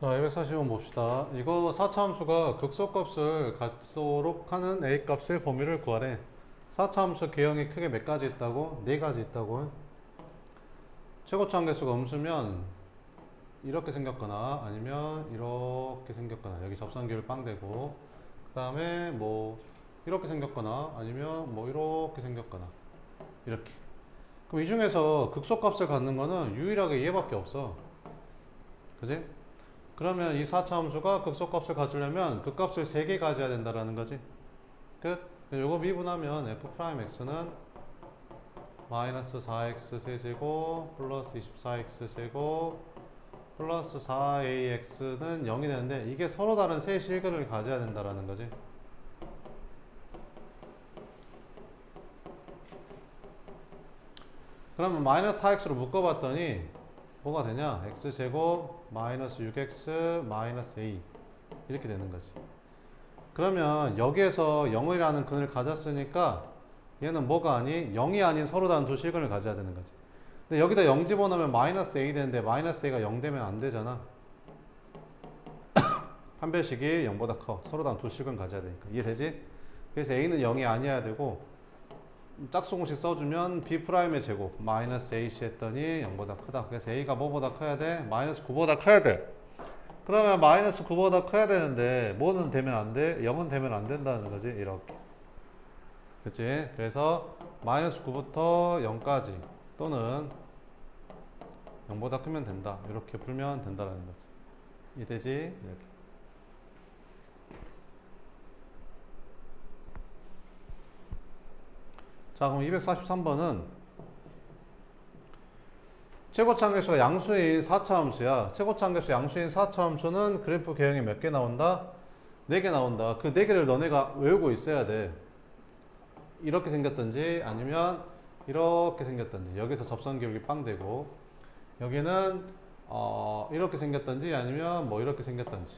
자, 240번 봅시다. 이거 4차함수가 극소값을 갖도록 하는 A값의 범위를 구하래. 4차함수 개형이 크게 몇 가지 있다고? 네 가지 있다고. 최고차 한계수가 음수면 이렇게 생겼거나 아니면 이렇게 생겼거나 여기 접선기를 빵 대고 그 다음에 뭐 이렇게 생겼거나 아니면 뭐 이렇게 생겼거나 이렇게. 그럼 이 중에서 극소값을 갖는 거는 유일하게 얘밖에 없어. 그지? 그러면 이 4차 함수가 극소값을 가지려면 그 값을 3개 가져야 된다라는 거지. 끝. 요거 미분하면 f'x는 마이너스 4x 세제곱 플러스 24x 세곱 플러스 4ax는 0이 되는데 이게 서로 다른 세 실근을 가져야 된다라는 거지. 그러면 마이너스 4x로 묶어봤더니 뭐가 되냐? x제곱 마이너스 6x 마이너스 a 이렇게 되는 거지. 그러면 여기에서 0이라는 근을 가졌으니까 얘는 뭐가 아닌 0이 아닌 서로 다른 두 실근을 가져야 되는 거지. 근데 여기다 0 집어넣으면 마이너스 a 되는데 마이너스 a가 0 되면 안 되잖아. 판별식이 0보다 커. 서로 다른 두 실근 가져야 되니까. 이해되지? 그래서 a는 0이 아니어야 되고 짝수공식 써주면 b'의 제곱 마이너스 ac 했더니 0보다 크다. 그래서 a가 뭐보다 커야 돼? 마이너스 9보다 커야 돼. 그러면 마이너스 9보다 커야 되는데 뭐는 되면 안 돼? 0은 되면 안 된다는 거지. 이렇게. 그치? 그래서 마이너스 9부터 0까지 또는 0보다 크면 된다. 이렇게 풀면 된다는 거지. 이해되지? 이렇게. 자, 그럼 243번은 최고차 한계수가 양수인 4차 함수야. 최고차 한계수 양수인 4차 함수는 그래프 개형이 몇 개 나온다? 4개 나온다. 그 4개를 너네가 외우고 있어야 돼. 이렇게 생겼든지 아니면 이렇게 생겼든지 여기서 접선 기울기 빵 되고 여기는 이렇게 생겼든지 아니면 뭐 이렇게 생겼든지.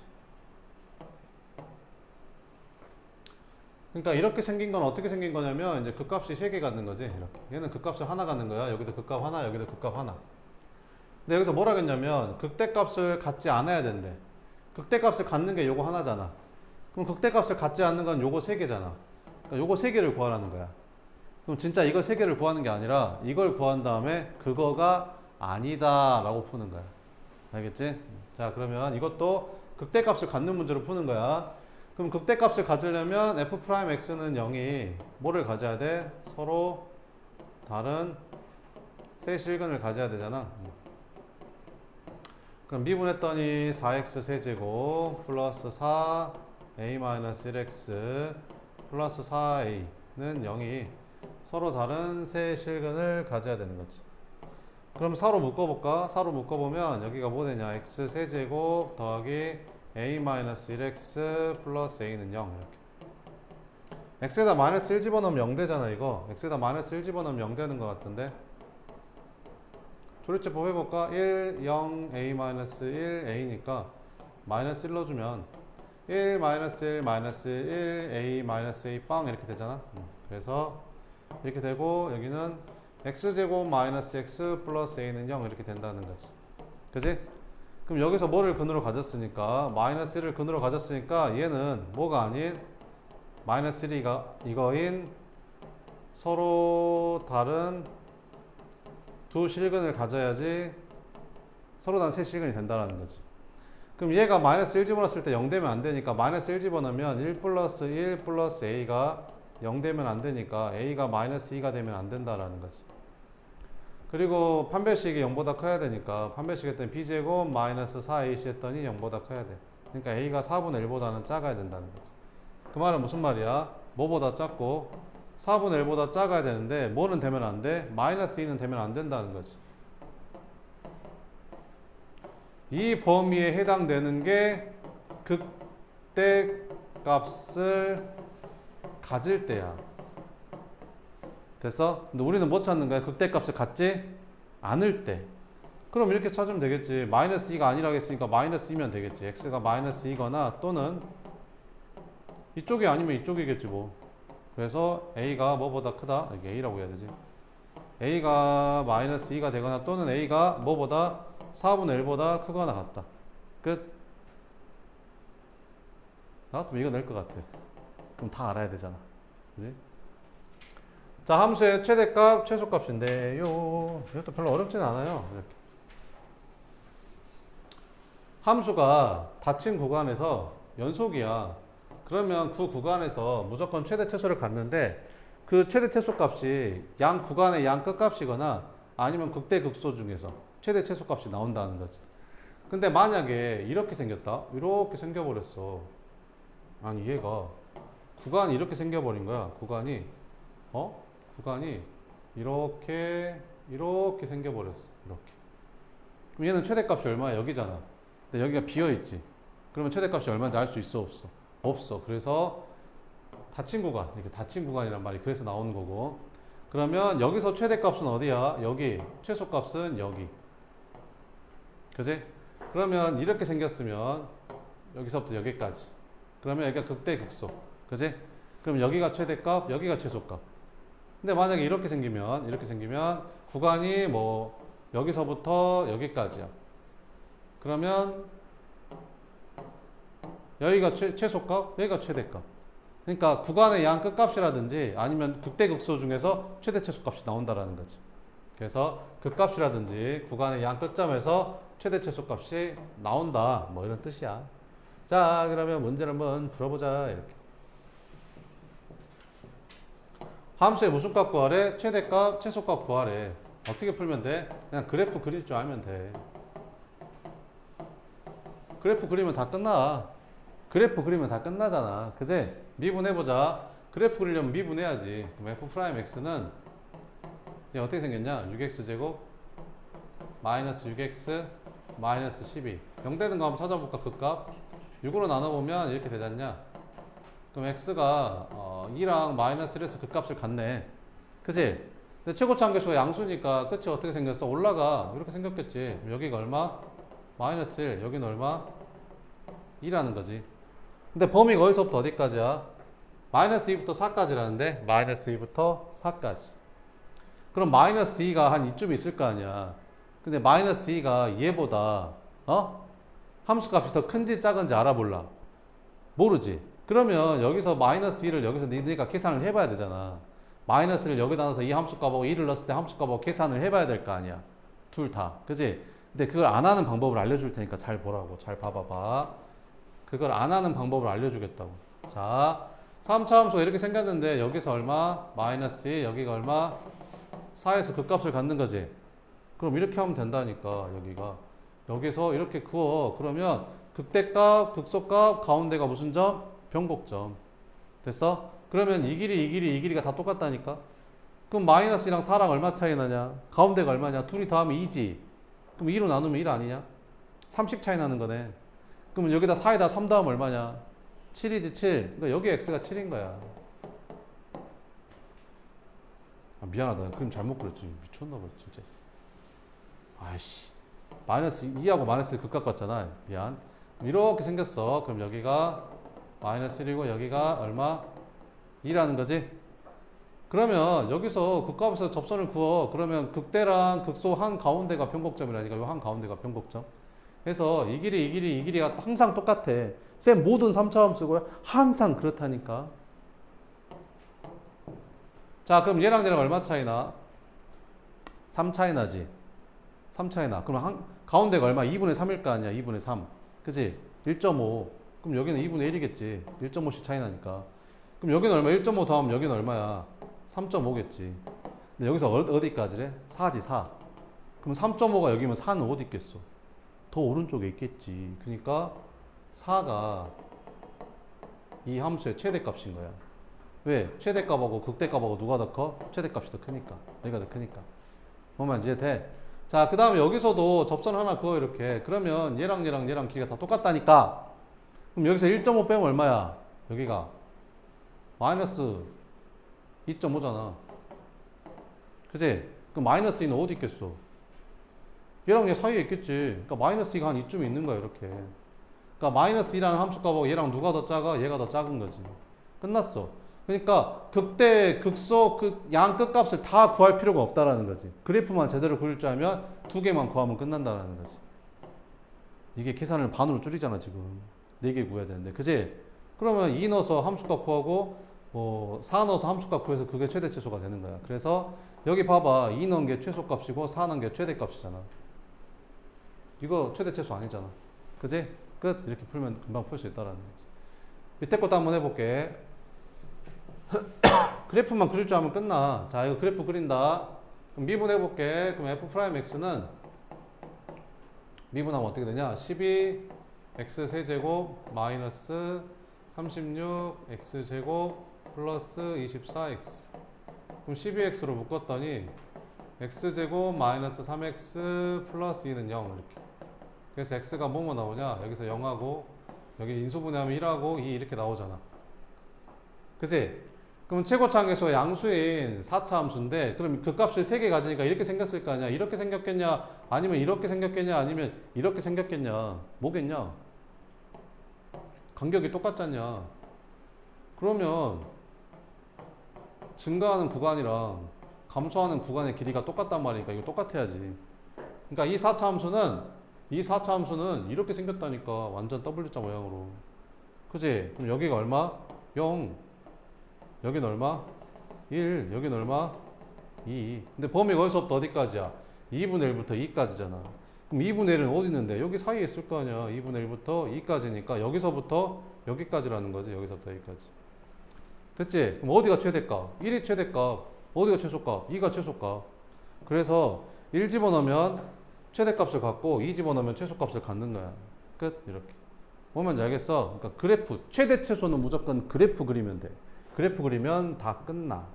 그러니까 이렇게 생긴 건 어떻게 생긴 거냐면 이제 극값이 3개 갖는 거지. 이렇게. 얘는 극값을 하나 갖는 거야. 여기도 극값 하나, 여기도 극값 하나. 근데 여기서 뭐라 했냐면 극대값을 갖지 않아야 된대. 극대값을 갖는 게 요거 하나잖아. 그럼 극대값을 갖지 않는 건 요거 3개잖아. 그러니까 요거 3개를 구하라는 거야. 그럼 진짜 이거 3개를 구하는 게 아니라 이걸 구한 다음에 그거가 아니다 라고 푸는 거야. 알겠지? 자, 그러면 이것도 극대값을 갖는 문제로 푸는 거야. 그럼 극대값을 가지려면 f'x는 0이 뭐를 가져야 돼? 서로 다른 세 실근을 가져야 되잖아. 그럼 미분했더니 4x 세제곱 플러스 4a-1x 플러스 4a는 0이 서로 다른 세 실근을 가져야 되는 거지. 그럼 4로 묶어볼까? 4로 묶어보면 여기가 뭐 되냐? x 세제곱 더하기 a-1x 플러스 a는 0 이렇게. x에다 마이너스 1 집어넣으면 0 되잖아 이거. x에다 마이너스 1 집어넣으면 0 되는 것 같은데 조리제법 해볼까? 1, 0, a-1, a니까 마이너스 1 넣어주면 1, 마이너스 1, 마이너스 1, a, 마이너스 a 빵 이렇게 되잖아. 그래서 이렇게 되고 여기는 x제곱 마이너스 x 플러스 a는 0 이렇게 된다는 거지. 그지? 그럼 여기서 뭐를 근으로 가졌으니까 마이너스 1을 근으로 가졌으니까 얘는 뭐가 아닌 마이너스 1이 이거인 서로 다른 두 실근을 가져야지 서로 다른 세 실근이 된다는 거지. 그럼 얘가 마이너스 1 집어넣었을 때 0 되면 안 되니까 마이너스 1 집어넣으면 1 플러스 1 플러스 a가 0 되면 안 되니까 a가 마이너스 2가 되면 안 된다라는 거지. 그리고 판별식이 0보다 커야 되니까 판별식 했더니 b제곱 마이너스 4ac 했더니 0보다 커야 돼. 그러니까 a가 4분의 1보다는 작아야 된다는 거지. 그 말은 무슨 말이야? 뭐보다 작고 4분의 1보다 작아야 되는데 뭐는 되면 안 돼? 마이너스 2는 되면 안 된다는 거지. 이 범위에 해당되는 게 극대값을 가질 때야. 됐어? 근데 우리는 뭐 찾는 거야? 극대값을 갖지 않을 때. 그럼 이렇게 찾으면 되겠지. 마이너스 2가 아니라고 했으니까 마이너스 2면 되겠지. x가 마이너스 2거나 또는 이쪽이 아니면 이쪽이겠지 뭐. 그래서 a가 뭐보다 크다? 이게 a라고 해야 되지. a가 마이너스 2가 되거나 또는 a가 뭐보다 4분의 1보다 크거나 같다. 끝. 나 같으면 이거 낼 것 같아. 그럼 다 알아야 되잖아. 그지? 자, 함수의 최대값, 최소값인데요. 이것도 별로 어렵진 않아요. 이렇게. 함수가 닫힌 구간에서 연속이야. 그러면 그 구간에서 무조건 최대 최소를 갖는데 그 최대 최소값이 양 구간의 양 끝값이거나 아니면 극대 극소 중에서 최대 최소값이 나온다는 거지. 근데 만약에 이렇게 생겼다. 이렇게 생겨버렸어. 아니 얘가 구간이 이렇게 생겨버린 거야. 구간이 구간이 이렇게 생겨버렸어. 이렇게. 그럼 얘는 최대값이 얼마야? 여기잖아. 근데 여기가 비어있지. 그러면 최대값이 얼마인지 알 수 있어? 없어? 없어. 그래서 닫힌 구간, 이렇게 닫힌 구간이란 말이 그래서 나오는 거고. 그러면 여기서 최대값은 어디야? 여기. 최소값은 여기. 그지? 그러면 이렇게 생겼으면 여기서부터 여기까지. 그러면 여기가 극대 극소. 그지? 그럼 여기가 최대값, 여기가 최소값. 근데 만약에 이렇게 생기면 구간이 뭐 여기서부터 여기까지야. 그러면 여기가 최소값, 여기가 최대값. 그러니까 구간의 양 끝값이라든지 아니면 극대 극소 중에서 최대 최소값이 나온다라는 거지. 그래서 극값이라든지 구간의 양 끝점에서 최대 최소값이 나온다. 뭐 이런 뜻이야. 자, 그러면 문제를 한번 풀어보자. 이렇게. 함수의 무슨 값 구하래? 최대값, 최소값 구하래. 어떻게 풀면 돼? 그냥 그래프 그릴 줄 알면 돼. 그래프 그리면 다 끝나. 그래프 그리면 다 끝나잖아. 그지? 미분해보자. 그래프 그리려면 미분해야지. 그럼 f'x는 어떻게 생겼냐? 6x제곱 마이너스 6x 마이너스 12. 0 되는 거 한번 찾아볼까? 그 값. 6으로 나눠보면 이렇게 되지 않냐? 그럼 x가 2랑 마이너스 1에서 그 값을 갖네. 그치? 근데 최고차 함계수가 양수니까 끝이 어떻게 생겼어? 올라가. 이렇게 생겼겠지. 여기가 얼마? 마이너스 1. 여기는 얼마? 2라는 거지. 근데 범위가 어디서부터 어디까지야? 마이너스 2부터 4까지라는데 마이너스 2부터 4까지. 그럼 마이너스 2가 한 이쯤 있을 거 아니야. 근데 마이너스 2가 얘보다 함수값이 더 큰지 작은지 알아볼라. 모르지. 그러면 여기서 마이너스 2를 여기서 니네가 계산을 해봐야 되잖아. 마이너스를 여기다 넣어서 이 함수값하고 2를 넣었을 때 함수값하고 계산을 해봐야 될 거 아니야. 둘 다. 그지? 근데 그걸 안 하는 방법을 알려줄 테니까 잘 보라고. 잘 봐봐봐. 그걸 안 하는 방법을 알려주겠다고. 자, 3차 함수가 이렇게 생겼는데 여기서 얼마? 마이너스 2, 여기가 얼마? 4에서 그 값을 갖는 거지. 그럼 이렇게 하면 된다니까. 여기서 이렇게 그어. 그러면 극대값, 극소값, 가운데가 무슨 점? 변곡점. 됐어? 그러면 이 길이가 다 똑같다니까. 그럼 마이너스 2랑 4랑 얼마 차이 나냐? 가운데가 얼마냐? 둘이 더하면 2지. 그럼 2로 나누면 1 아니냐? 3씩 차이 나는 거네. 그러면 여기다 4에다 3 더하면 얼마냐? 7이지 7. 그러니까 여기 x가 7인 거야. 아, 미안하다. 그림 잘못 그렸지. 미쳤나봐 진짜. 아이씨. 마이너스 2하고 마이너스 극값 같잖아. 미안. 이렇게 생겼어. 그럼 여기가 마이너스 1이고 여기가 얼마? 2라는 거지. 그러면 여기서 극값에서 접선을 그어. 그러면 극대랑 극소 한 가운데가 변곡점이라니까. 요 한 가운데가 변곡점. 그래서 이 길이가 항상 똑같아. 쌤 모든 3차 함수고요. 항상 그렇다니까. 자, 그럼 얘랑 얼마 차이나? 3 차이 나지. 3 차이 나. 그럼 가운데가 얼마? 2분의 3일 거 아니야. 2분의 3. 그지? 1.5. 그럼 여기는 2분의 1이겠지. 1.5씩 차이 나니까. 그럼 여기는 얼마? 1.5 더하면 여기는 얼마야? 3.5겠지. 근데 여기서 어디까지래? 4지, 4. 그럼 3.5가 여기면 4는 어디 있겠어? 더 오른쪽에 있겠지. 그러니까 4가 이 함수의 최대값인 거야. 왜? 최대값하고 극대값하고 누가 더 커? 최대값이 더 크니까. 여기가 더 크니까. 뭐만 이해돼? 자, 그 다음에 여기서도 접선 하나 그어 이렇게. 그러면 얘랑 길이가 다 똑같다니까. 그럼 여기서 1.5 빼면 얼마야? 여기가 마이너스 2.5잖아. 그치? 그럼 마이너스 2는 어디 있겠어? 얘랑 얘 사이에 있겠지. 그러니까 마이너스 2가 한 이쯤에 있는 거야, 이렇게. 그러니까 마이너스 2라는 함수값하고 얘랑 누가 더 작아? 얘가 더 작은 거지. 끝났어. 그러니까 극대, 극소, 양 끝값을 다 구할 필요가 없다라는 거지. 그래프만 제대로 그릴 줄 알면 두 개만 구하면 끝난다라는 거지. 이게 계산을 반으로 줄이잖아, 지금. 4개 구해야 되는데. 그지? 그러면 2 넣어서 함수값 구하고 4 넣어서 함수값 구해서 그게 최대 최소가 되는 거야. 그래서 여기 봐봐. 2 넣은 게 최소값이고 4 넣은 게 최대값이잖아. 이거 최대 최소 아니잖아. 그지? 끝. 이렇게 풀면 금방 풀 수 있다라는 거지. 밑에 것도 한번 해볼게. 그래프만 그릴 줄 알면 끝나. 자, 이거 그래프 그린다. 그럼 미분해볼게. 그럼 f'x는 미분하면 어떻게 되냐? 12 x 세제곱 마이너스 36 x 제곱 플러스 24x. 그럼 12x로 묶었더니 x 제곱 마이너스 3x 플러스 2는 0 이렇게. 그래서 x가 뭐뭐 나오냐? 여기서 0하고 여기 인수분해하면 1하고 2 이렇게 나오잖아. 그치? 그럼 최고차항계수가 양수인 4차 함수인데 그럼 그 값을 3개 가지니까 이렇게 생겼을 거 아니야? 이렇게 생겼겠냐? 아니면 이렇게 생겼겠냐? 아니면 이렇게 생겼겠냐? 뭐겠냐? 간격이 똑같잖냐? 그러면 증가하는 구간이랑 감소하는 구간의 길이가 똑같단 말이니까 이거 똑같아야지. 그러니까 이 4차 함수는 이렇게 생겼다니까. 완전 W자 모양으로. 그지? 그럼 여기가 얼마? 0. 여기는 얼마? 1. 여기는 얼마? 2. 근데 범위가 어디서부터 어디까지야? 2분의 1부터 2까지잖아. 그럼 2분의 1은 어디 있는데? 여기 사이에 있을 거 아니야. 2분의 1부터 2까지니까 여기서부터 여기까지라는 거지. 여기서부터 여기까지. 됐지? 그럼 어디가 최대값? 1이 최대값. 어디가 최소값? 2가 최소값. 그래서 1 집어넣으면 최대값을 갖고 2 집어넣으면 최소값을 갖는 거야. 끝. 이렇게. 뭐만 알겠어? 그러니까 그래프, 최대 최소는 무조건 그래프 그리면 돼. 그래프 그리면 다 끝나.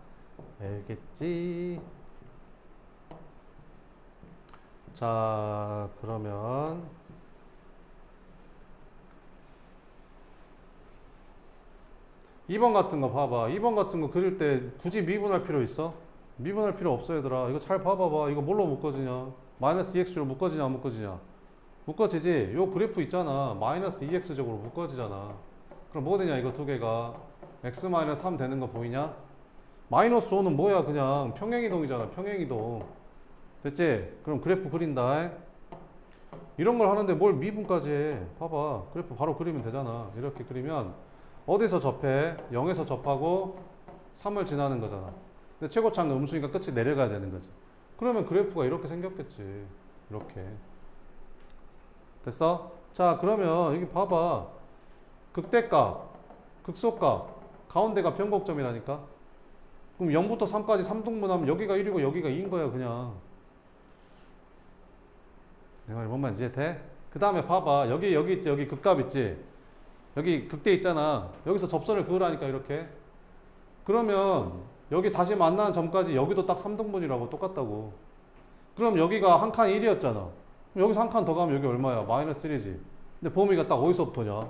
알겠지? 자, 그러면 2번 같은 거 봐봐. 2번 같은 거 그릴 때 굳이 미분할 필요 있어? 미분할 필요 없어 얘들아. 이거 잘 봐봐봐. 이거 뭘로 묶어지냐? 마이너스 2x로 묶어지냐 안 묶어지냐? 묶어지지? 요 그래프 있잖아. 마이너스 2x적으로 묶어지잖아. 그럼 뭐 되냐 이거 두 개가? x-3 되는 거 보이냐? 마이너스 5는 뭐야? 그냥 평행이동이잖아. 평행이동. 됐지? 그럼 그래프 그린다. 이런 걸 하는데 뭘 미분까지 해? 봐봐. 그래프 바로 그리면 되잖아. 이렇게 그리면 어디서 접해? 0에서 접하고 3을 지나는 거잖아. 근데 최고차항 음수니까 끝이 내려가야 되는 거지. 그러면 그래프가 이렇게 생겼겠지. 이렇게. 됐어? 자, 그러면 여기 봐봐. 극대값, 극소값, 가운데가 변곡점이라니까. 그럼 0부터 3까지 3등분하면 여기가 1이고 여기가 2인 거야 그냥. 내 말이 뭔 말인지 이해돼? 그 다음에 봐봐. 여기 있지. 여기 극값 있지. 여기 극대 있잖아. 여기서 접선을 그으라니까 이렇게. 그러면 여기 다시 만나는 점까지 여기도 딱 3등분이라고 똑같다고. 그럼 여기가 한 칸 1이었잖아. 여기서 한 칸 더 가면 여기 얼마야? 마이너스 1이지. 근데 범위가 딱 어디서부터냐?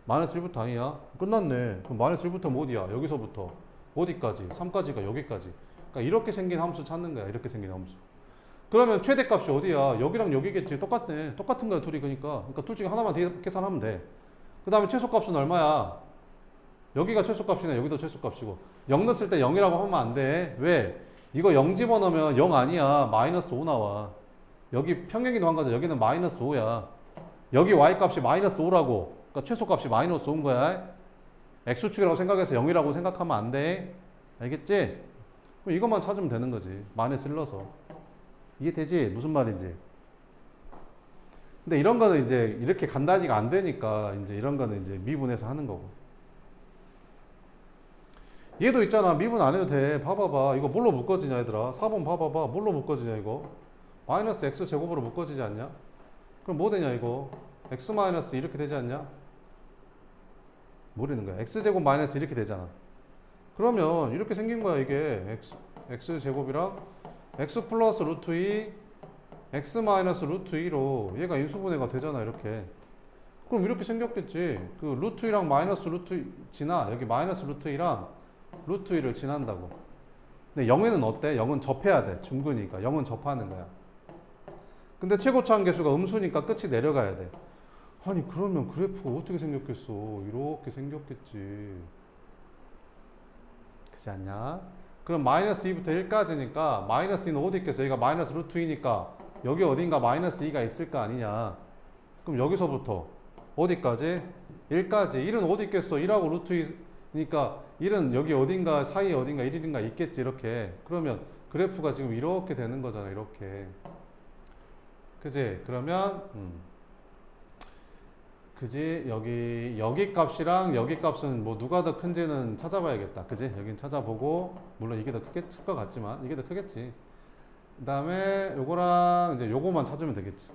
마이너스 1부터 아니야? 끝났네. 그럼 마이너스 1부터 어디야? 여기서부터 어디까지? 3까지가 여기까지. 그러니까 이렇게 생긴 함수 찾는 거야. 이렇게 생긴 함수. 그러면 최대값이 어디야? 여기랑 여기겠지. 똑같네. 똑같은 거야 둘이. 그러니까 둘 중에 하나만 계산하면 돼. 그 다음에 최소값은 얼마야? 여기가 최소값이네. 여기도 최소값이고. 0 넣었을 때 0이라고 하면 안 돼. 왜? 이거 0 집어넣으면 0 아니야. 마이너스 5 나와. 여기 평행이동 한 거죠. 여기는 마이너스 5야. 여기 y값이 마이너스 5라고. 그러니까 최소값이 마이너스 5인 거야. x축이라고 생각해서 0이라고 생각하면 안 돼. 알겠지? 그럼 이것만 찾으면 되는 거지. 마이너스 1 넣어서. 이해되지? 무슨 말인지. 근데 이런 거는 이제 이렇게 간단히가 안 되니까 이제 이런 거는 이제 미분해서 하는 거고. 얘도 있잖아. 미분 안 해도 돼. 봐봐봐. 이거 뭘로 묶어지냐 얘들아. 4번 봐봐봐. 뭘로 묶어지냐 이거. 마이너스 x 제곱으로 묶어지지 않냐? 그럼 뭐 되냐 이거. x 마이너스 이렇게 되지 않냐? 모르는 거야. x 제곱 마이너스 이렇게 되잖아. 그러면 이렇게 생긴 거야 이게. x 제곱이랑 x 플러스 루트 2 x 마이너스 루트 2로 얘가 인수분해가 되잖아 이렇게. 그럼 이렇게 생겼겠지. 그 루트 2랑 마이너스 루트 지나. 여기 마이너스 루트 2랑 루트 2를 지난다고. 근데 0에는 어때? 0은 접해야 돼. 중근이니까 0은 접하는 거야. 근데 최고차항 계수가 음수니까 끝이 내려가야 돼. 아니 그러면 그래프가 어떻게 생겼겠어? 이렇게 생겼겠지. 그렇지 않냐? 그럼 마이너스 2부터 1까지니까 마이너스 2는 어디 있겠어? 여기가 마이너스 루트 2니까 여기 어딘가 마이너스 2가 있을 거 아니냐. 그럼 여기서부터 어디까지? 1까지. 1은 어디 있겠어? 1하고 루트 2니까 1은 여기 어딘가 사이에 어딘가 1인가 있겠지. 이렇게. 그러면 그래프가 지금 이렇게 되는 거잖아. 이렇게. 그지? 그러면 그지? 여기 값이랑 여기 값은 뭐 누가 더 큰지는 찾아봐야겠다. 그지? 여긴 찾아보고 물론 이게 더 클 것 같지만 이게 더 크겠지. 그 다음에 요거랑 이제 요거만 찾으면 되겠지.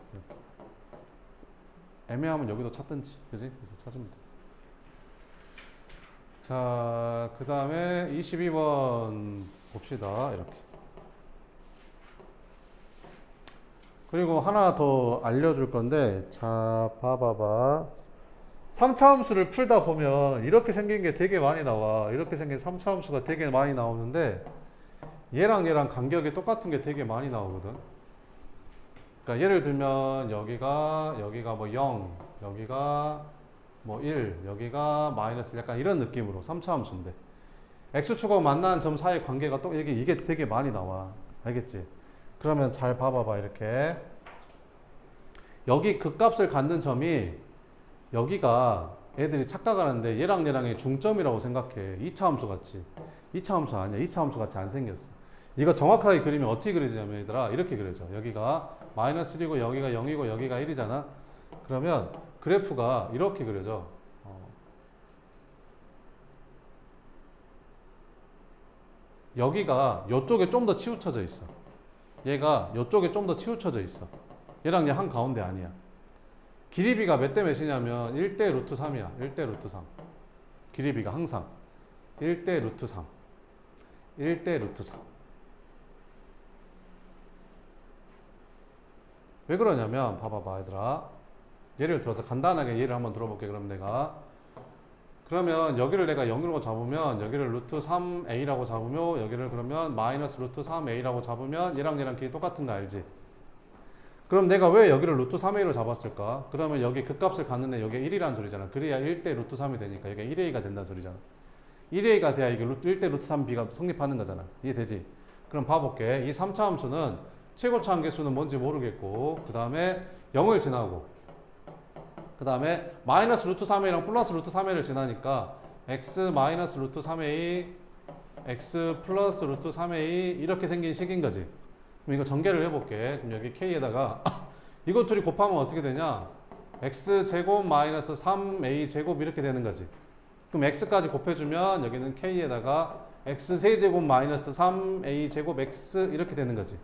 애매하면 여기도 찾든지. 그지? 그래서 찾으면 돼. 자, 그 다음에 22번 봅시다. 이렇게. 그리고 하나 더 알려줄 건데, 자, 봐봐봐. 3차함수를 풀다 보면 이렇게 생긴 게 되게 많이 나와. 이렇게 생긴 3차함수가 되게 많이 나오는데, 얘랑 간격이 똑같은 게 되게 많이 나오거든. 그러니까 예를 들면 여기가 뭐 0, 여기가 뭐 1, 여기가 마이너스 약간 이런 느낌으로 3차함수인데 x축하고 만나는 점 사이의 관계가 또 이게 되게 많이 나와. 알겠지? 그러면 잘 봐봐봐. 이렇게 여기 극값을 갖는 점이 여기가 애들이 착각하는데 얘랑의 중점이라고 생각해. 2차함수 같이. 2차함수 아니야. 2차함수 같이 안 생겼어. 이거 정확하게 그리면 어떻게 그려지냐면 얘들아 이렇게 그려져. 여기가 마이너스 1이고 여기가 0이고 여기가 1이잖아. 그러면 그래프가 이렇게 그려져. 여기가 이쪽에 좀 더 치우쳐져 있어. 얘가 이쪽에 좀 더 치우쳐져 있어. 얘랑 얘 한가운데 아니야. 길이비가 몇 대 몇이냐면 1대 루트 3이야. 1대 루트 3. 길이비가 항상 1대 루트 3. 1대 루트 3. 왜 그러냐면 봐봐봐 얘들아. 예를 들어서 간단하게 예를 한번 들어볼게. 그러면 여기를 내가 0으로 잡으면 여기를 루트 3a라고 잡으면 여기를 그러면 마이너스 루트 3a라고 잡으면 얘랑 길이 똑같은 거 알지? 그럼 내가 왜 여기를 루트 3a로 잡았을까? 그러면 여기 극값을 갖는데 여기가 1이라는 소리잖아. 그래야 1대 루트 3이 되니까 여기가 1a가 된다는 소리잖아. 1a가 돼야 이게 1대 루트 3b가 성립하는 거잖아. 이해되지? 그럼 봐볼게. 이 3차 함수는 최고차 한계수는 뭔지 모르겠고 그 다음에 0을 지나고 그 다음에 마이너스 루트 3a랑 플러스 루트 3a를 지나니까 x 마이너스 루트 3a x 플러스 루트 3a 이렇게 생긴 식인 거지. 그럼 이거 전개를 해볼게. 그럼 여기 k에다가 이거 둘이 곱하면 어떻게 되냐? x 제곱 마이너스 3a 제곱 이렇게 되는 거지. 그럼 x까지 곱해주면 여기는 k에다가 x 세제곱 마이너스 3a 제곱 x 이렇게 되는 거지.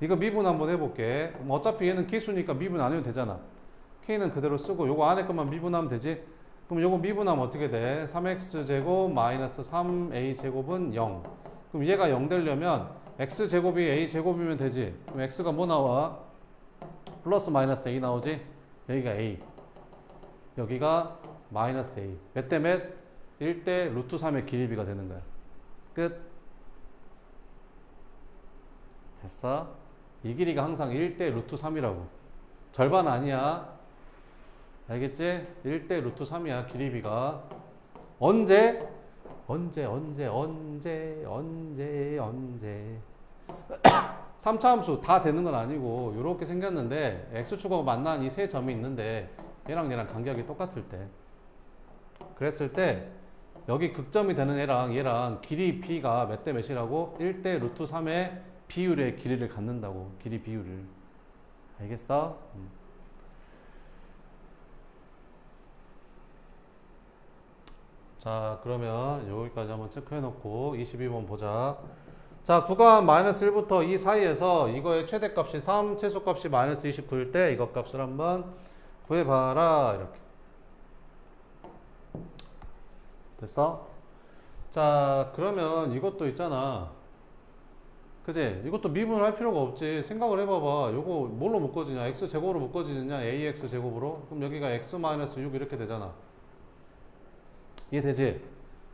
이거 미분 한번 해볼게. 그럼 어차피 얘는 키수니까 미분 안 해도 되잖아. k는 그대로 쓰고 요거 안에 것만 미분하면 되지. 그럼 요거 미분하면 어떻게 돼? 3x 제곱 마이너스 3a 제곱은 0. 그럼 얘가 0 되려면 x 제곱이 a 제곱이면 되지. 그럼 x가 뭐 나와? 플러스 마이너스 a 나오지? 여기가 a. 여기가 마이너스 a. 몇 대 몇? 1대 루트 3의 길이비가 되는 거야. 끝. 됐어? 이 길이가 항상 1대 루트 3이라고. 절반 아니야. 알겠지? 1대 루트 3이야. 길이비가. 언제? 3차 함수 다 되는 건 아니고 이렇게 생겼는데 x축하고 만난 이 세 점이 있는데 얘랑 간격이 똑같을 때 그랬을 때 여기 극점이 되는 얘랑 길이 b가 몇 대 몇이라고? 1대 루트 3의 비율의 길이를 갖는다고. 길이 비율을. 알겠어? 자, 그러면 여기까지 한번 체크해 놓고 22번 보자. 자, 구간 마이너스 1부터 2 사이에서 이거의 최대값이 3, 최소값이 마이너스 29일 때 이것 값을 한번 구해봐라. 이렇게. 됐어? 자, 그러면 이것도 있잖아. 그지? 이것도 미분을 할 필요가 없지. 생각을 해봐봐. 요거 뭘로 묶어지냐? x제곱으로 묶어지느냐? ax제곱으로? 그럼 여기가 x-6 이렇게 되잖아. 이해되지?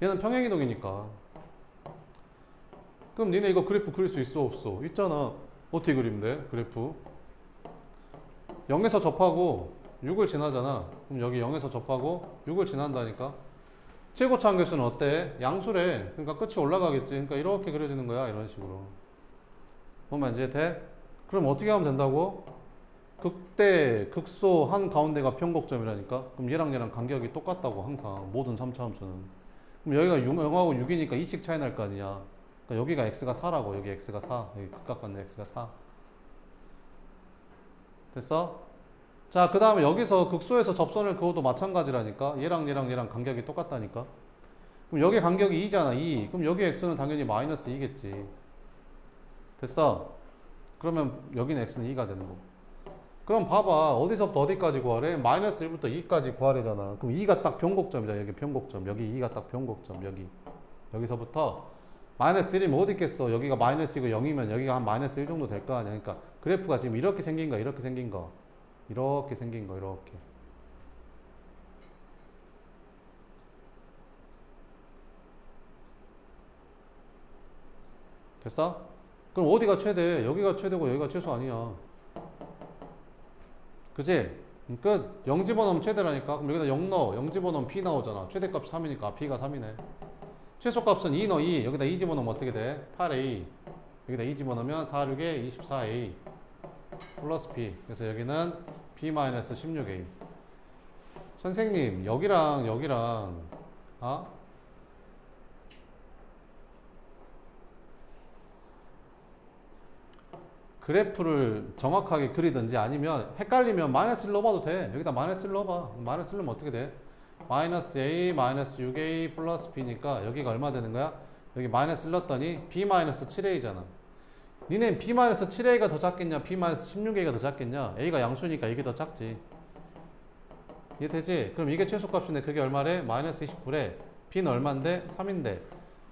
얘는 평행이동이니까. 그럼 니네 이거 그래프 그릴 수 있어 없어? 있잖아. 어떻게 그리면 돼? 그래프 0에서 접하고 6을 지나잖아. 그럼 여기 0에서 접하고 6을 지난다니까. 최고차 한계수는 어때? 양수래. 그러니까 끝이 올라가겠지. 그러니까 이렇게 그려지는 거야. 이런 식으로. 뭔 말인지 돼? 그럼 어떻게 하면 된다고? 극대, 극소 한 가운데가 평곡점이라니까. 그럼 얘랑 간격이 똑같다고 항상 모든 3차 함수는. 그럼 여기가 0하고 6이니까 2씩 차이 날 거 아니야. 그러니까 여기가 x가 4라고. 여기 x가 4. 여기 극각관계 x가 4. 됐어? 자, 그 다음에 여기서 극소에서 접선을 그어도 마찬가지라니까. 얘랑 간격이 똑같다니까. 그럼 여기 간격이 2잖아. 2. 그럼 여기 x는 당연히 마이너스 2겠지. 됐어? 그러면 여기는 x는 2가 되는 거고. 그럼 봐봐. 어디서부터 어디까지 구하래? 마이너스 1부터 2까지 구하래잖아. 그럼 2가 딱 변곡점이다. 여기 변곡점. 여기 2가 딱 변곡점. 여기. 여기서부터 마이너스 1이면 어디 있겠어? 여기가 마이너스 2고 0이면 여기가 한 마이너스 1 정도 될 거 아니야. 그러니까 그래프가 지금 이렇게 생긴 거, 이렇게 생긴 거. 이렇게 생긴 거, 이렇게. 됐어? 그럼 어디가 최대? 여기가 최대고 여기가 최소 아니야. 그지? 끝. 0 집어넣으면 최대라니까. 그럼 여기다 0 넣어. 0 집어넣으면 P 나오잖아. 최대값 3이니까 P가 3이네. 최소값은 2 넣어. 2. 여기다 2 집어넣으면 어떻게 돼? 8A. 여기다 2 집어넣으면 4, 6에 24A. 플러스 P. 그래서 여기는 B-16A. 선생님, 여기랑, 그래프를 정확하게 그리든지 아니면 헷갈리면 마이너스 1 넣어봐도 돼. 여기다 마이너스 1 넣어봐. 마이너스 1 넣으면 어떻게 돼? 마이너스 A, 마이너스 6A 플러스 B니까 여기가 얼마 되는 거야? 여기 마이너스 1 넣었더니 B 마이너스 7A잖아. 니네 B 마이너스 7A가 더 작겠냐? B 마이너스 16A가 더 작겠냐? A가 양수니까 이게 더 작지. 이해되지? 그럼 이게 최소값인데 그게 얼마래? 마이너스 29래. B는 얼만데? 3인데.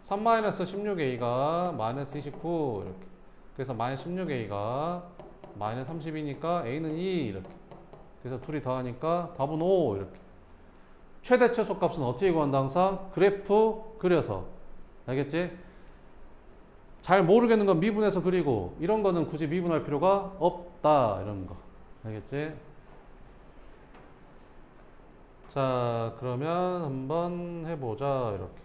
3 마이너스 16A가 마이너스 29 이렇게. 그래서 마이너스 16A가 마이너스 30이니까 A는 2 이렇게. 그래서 둘이 더하니까 답은 5 이렇게. 최대 최소값은 어떻게 구한다 항상? 그래프 그려서. 알겠지? 잘 모르겠는 건 미분해서 그리고 이런 거는 굳이 미분할 필요가 없다 이런 거. 알겠지? 자, 그러면 한번 해보자 이렇게.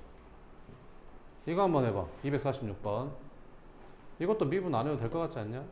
이거 한번 해봐. 246번. 이것도 미분 안 해도 될 것 같지 않냐?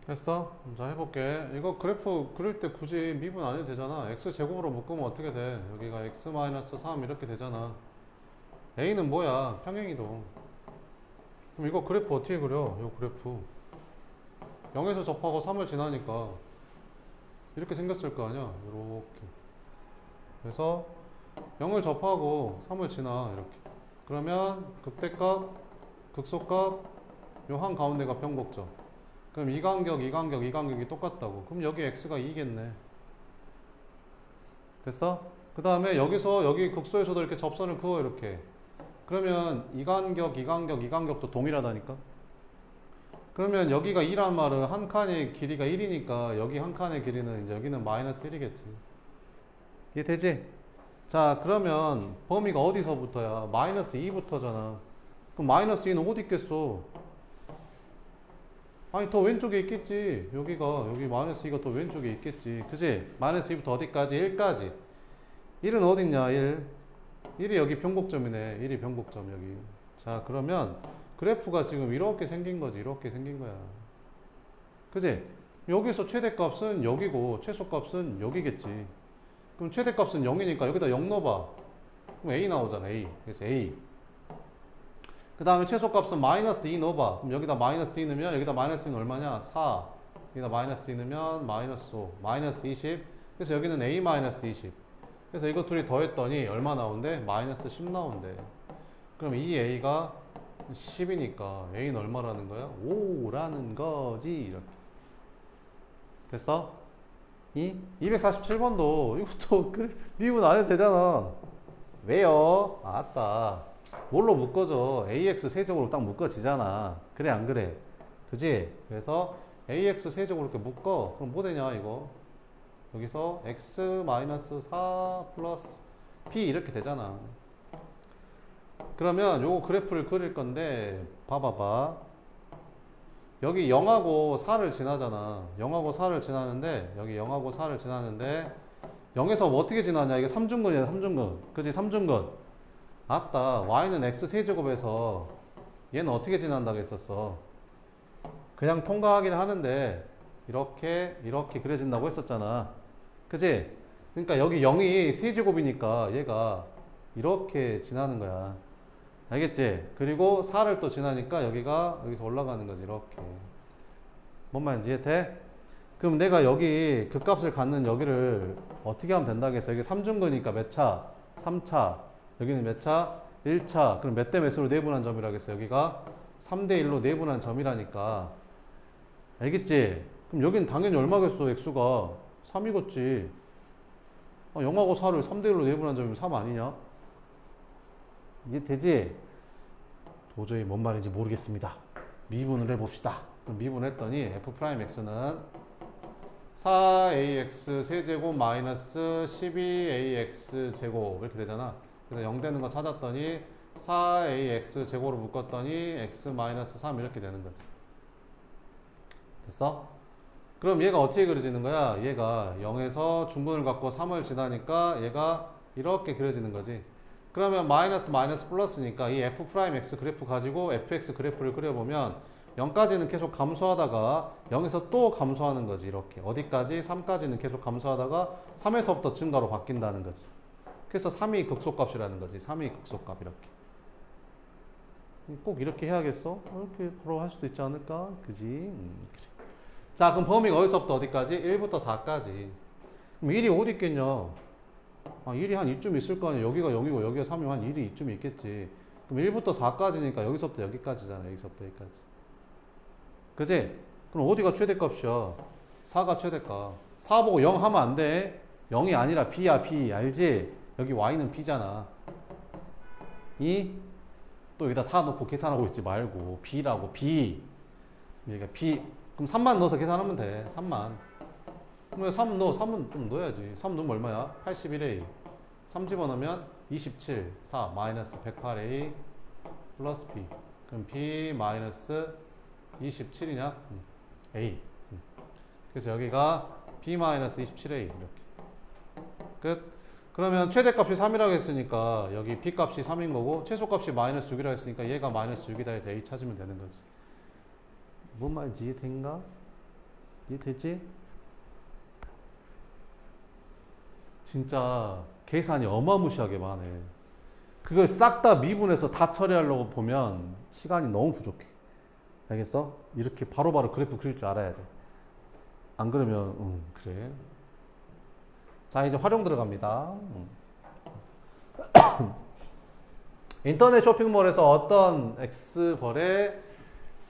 했어? 자, 해볼게. 이거 그래프 그릴 때 굳이 미분 안 해도 되잖아. x제곱으로 묶으면 어떻게 돼? 여기가 x-3 이렇게 되잖아. a는 뭐야? 평행이동. 그럼 이거 그래프 어떻게 그려? 이거 그래프 0에서 접하고 3을 지나니까 이렇게 생겼을 거 아니야? 이렇게. 그래서 0을 접하고 3을 지나 이렇게. 그러면 극대값, 극소값 요 한 가운데가 평곡점. 그럼 이 간격이 똑같다고. 그럼 여기 x가 2겠네. 됐어? 그 다음에 여기서 여기 극소에서도 이렇게 접선을 그어 이렇게. 그러면 이 간격도 동일하다니까. 그러면 여기가 2란 말은 한 칸의 길이가 1이니까 여기 한 칸의 길이는 이제 여기는 마이너스 1이겠지. 이해되지? 자, 그러면 범위가 어디서부터야? 마이너스 2부터잖아. 그럼 마이너스 2는 어디 있겠어? 아니, 더 왼쪽에 있겠지. 여기 마이너스 2가 더 왼쪽에 있겠지. 그지? 마이너스 2부터 어디까지? 1까지. 1은 어딨냐 1이 여기 변곡점이네. 1이 변곡점 여기. 자 그러면 그래프가 지금 이렇게 생긴 거지. 이렇게 생긴 거야. 그지? 여기서 최대값은 여기고 최소값은 여기겠지. 그럼 최대값은 0이니까 여기다 0 넣어봐. 그럼 A 나오잖아. A. 그래서 A. 그 다음에 최소값은 마이너스 2 넣어봐. 그럼 여기다 마이너스 2 넣으면 여기다 마이너스 2는 얼마냐? 4. 여기다 마이너스 2 넣으면 마이너스 5. 마이너스 20. 그래서 여기는 A 마이너스 20. 그래서 이거 둘이 더했더니 얼마 나온대? 마이너스 10 나온대. 그럼 이 A가 10이니까 A는 얼마라는 거야? 5라는 거지. 이렇게. 됐어? 247번도 이것도 미분 안 해도 되잖아. 왜요? 아따. 뭘로 묶어져? AX 세제곱으로 딱 묶어지잖아. 그래 안 그래? 그지? 그래서 AX 세제곱으로 이렇게 묶어. 그럼 뭐 되냐 이거? 여기서 X-4 플러스 P 이렇게 되잖아. 그러면 요거 그래프를 그릴 건데 봐봐봐. 여기 0하고 4를 지나잖아. 0하고 4를 지나는데 여기 0하고 4를 지나는데 0에서 뭐 어떻게 지나냐? 이게 3중근이야 3중근. 그지? 3중근. 아따 y는 x 세제곱에서 얘는 어떻게 지난다고 했었어? 그냥 통과하긴 하는데 이렇게 그려진다고 했었잖아. 그지? 그러니까 여기 0이 세제곱이니까 얘가 이렇게 지나는 거야. 알겠지? 그리고 4를 또 지나니까 여기서 올라가는 거지. 이렇게. 뭔 말인지 이해돼? 그럼 내가 여기 그 값을 갖는 여기를 어떻게 하면 된다겠어? 여기 3중근이니까 몇 차? 3차. 여기는 몇 차? 1차. 그럼 몇 대 몇으로 내분한 점이라겠어? 여기가 3대 1로 내분한 점이라니까. 알겠지? 그럼 여기는 당연히 얼마겠어? x가 3이겠지. 0하고 4를 3대 1로 내분한 점이면 3 아니냐? 이게 되지? 도저히 뭔 말인지 모르겠습니다. 미분을 해봅시다. 그럼 미분했더니 f'x는 4ax 세제곱 마이너스 12ax 제곱 이렇게 되잖아. 그래서 0 되는 거 찾았더니 4ax 제곱으로 묶었더니 x 마이너스 3 이렇게 되는 거지. 됐어? 그럼 얘가 어떻게 그려지는 거야? 얘가 0에서 중근을 갖고 3을 지나니까 얘가 이렇게 그려지는 거지. 그러면 마이너스 플러스니까 이 f'x 그래프 가지고 fx 그래프를 그려보면 0까지는 계속 감소하다가 0에서 또 감소하는 거지. 이렇게 어디까지? 3까지는 계속 감소하다가 3에서부터 증가로 바뀐다는 거지. 그래서 3이 극소값이라는 거지. 3이 극소값 이렇게. 꼭 이렇게 해야겠어? 이렇게 바로 할 수도 있지 않을까? 그지? 그래. 자 그럼 범위가 어디서부터 어디까지? 1부터 4까지. 그럼 1이 어디 있겠냐? 1이 한 이쯤 있을 거 아니야. 여기가 0이고 여기가 3이면 한 1이 이쯤 있겠지. 그럼 1부터 4까지니까 여기서부터 여기까지잖아. 여기서부터 여기까지. 그지? 그럼 어디가 최대값이야? 4가 최대값. 4 보고 0 하면 안 돼. 0이 아니라 B야 B. 알지? 여기 Y는 B잖아. 또 여기다 4 넣고 계산하고 있지 말고 B라고 B. 여기가 B. 그럼 3만 넣어서 계산하면 돼. 3만. 그럼 3 넣어. 3은 좀 넣어야지. 3 넣으면 얼마야? 81A. 3 집어넣으면 27. 4 마이너스 108A 플러스 B. 그럼 B 마이너스 27이냐? A. 그래서 여기가 B 마이너스 27A 이렇게. 끝. 그러면 최대값이 3이라고 했으니까 여기 B 값이 3인 거고 최소값이 마이너스 6이라고 했으니까 얘가 마이너스 6이다 해서 A 찾으면 되는 거지. 뭔 말인지 이해된가? 이해되지? 진짜 계산이 어마무시하게 많아. 그걸 싹 다 미분해서 다 처리하려고 보면 시간이 너무 부족해. 알겠어? 이렇게 바로바로 그래프 그릴 줄 알아야 돼. 안 그러면 그래. 자 이제 활용 들어갑니다. 인터넷 쇼핑몰에서 어떤 X벌에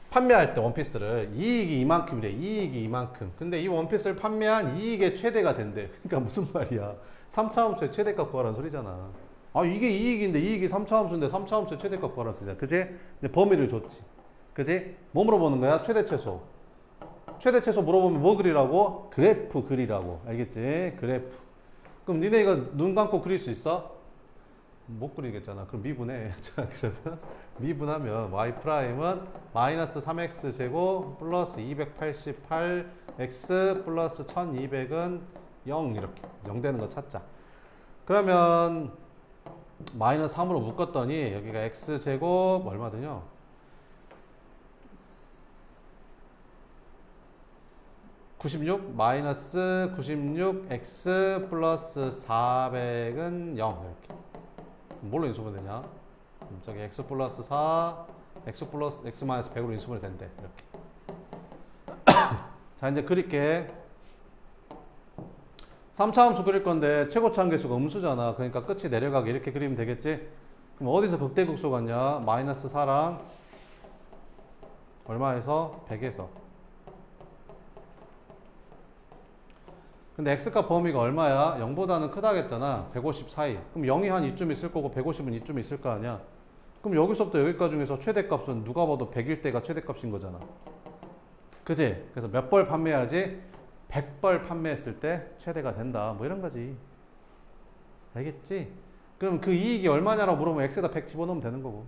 판매할 때 원피스를 이익이 이만큼이래. 이익이 이만큼. 근데 이 원피스를 판매한 이익의 최대가 된대. 그러니까 무슨 말이야? 3차 함수의 최대값 구하라는 소리잖아. 이게 이익인데 이익이 3차 함수인데 3차 함수의 최대값 구하라는 소리잖아. 그지? 근데 범위를 줬지. 그지? 뭐 물어보는 거야? 최대 최소. 최대 최소 물어보면 뭐 그리라고? 그래프 그리라고. 알겠지? 그래프. 그럼 니네 이거 눈 감고 그릴 수 있어? 못 그리겠잖아. 그럼 미분해. 자, 그러면 미분하면 y''은 마이너스 3x 제곱 플러스 288x 플러스 1200은 0 이렇게 0 되는 거 찾자. 그러면 마이너스 3으로 묶었더니 여기가 x제곱 얼마더냐? 96 마이너스 96x 플러스 400은 0 이렇게. 뭘로 인수분 되냐? 저기 x 플러스 4 x 마이너스 100으로 인수분이 된대. 이렇게. 자, 이제 그릴게. 3차 함수 그릴 건데 최고차 한계수가 음수잖아. 그러니까 끝이 내려가게 이렇게 그리면 되겠지? 그럼 어디서 극대극소 같냐? 마이너스 4랑 얼마에서? 100에서. 근데 x값 범위가 얼마야? 0보다는 크다겠잖아. 150 사이. 그럼 0이 한 이쯤 있을 거고 150은 이쯤 있을 거 아니야. 그럼 여기서부터 여기까지 중에서 최대값은 누가 봐도 100일 때가 최대값인 거잖아. 그지? 그래서 몇 벌 판매해야지? 100벌 판매했을 때 최대가 된다. 뭐 이런 거지. 알겠지? 그럼 그 이익이 얼마냐라고 물어보면 x에다 100 집어넣으면 되는 거고.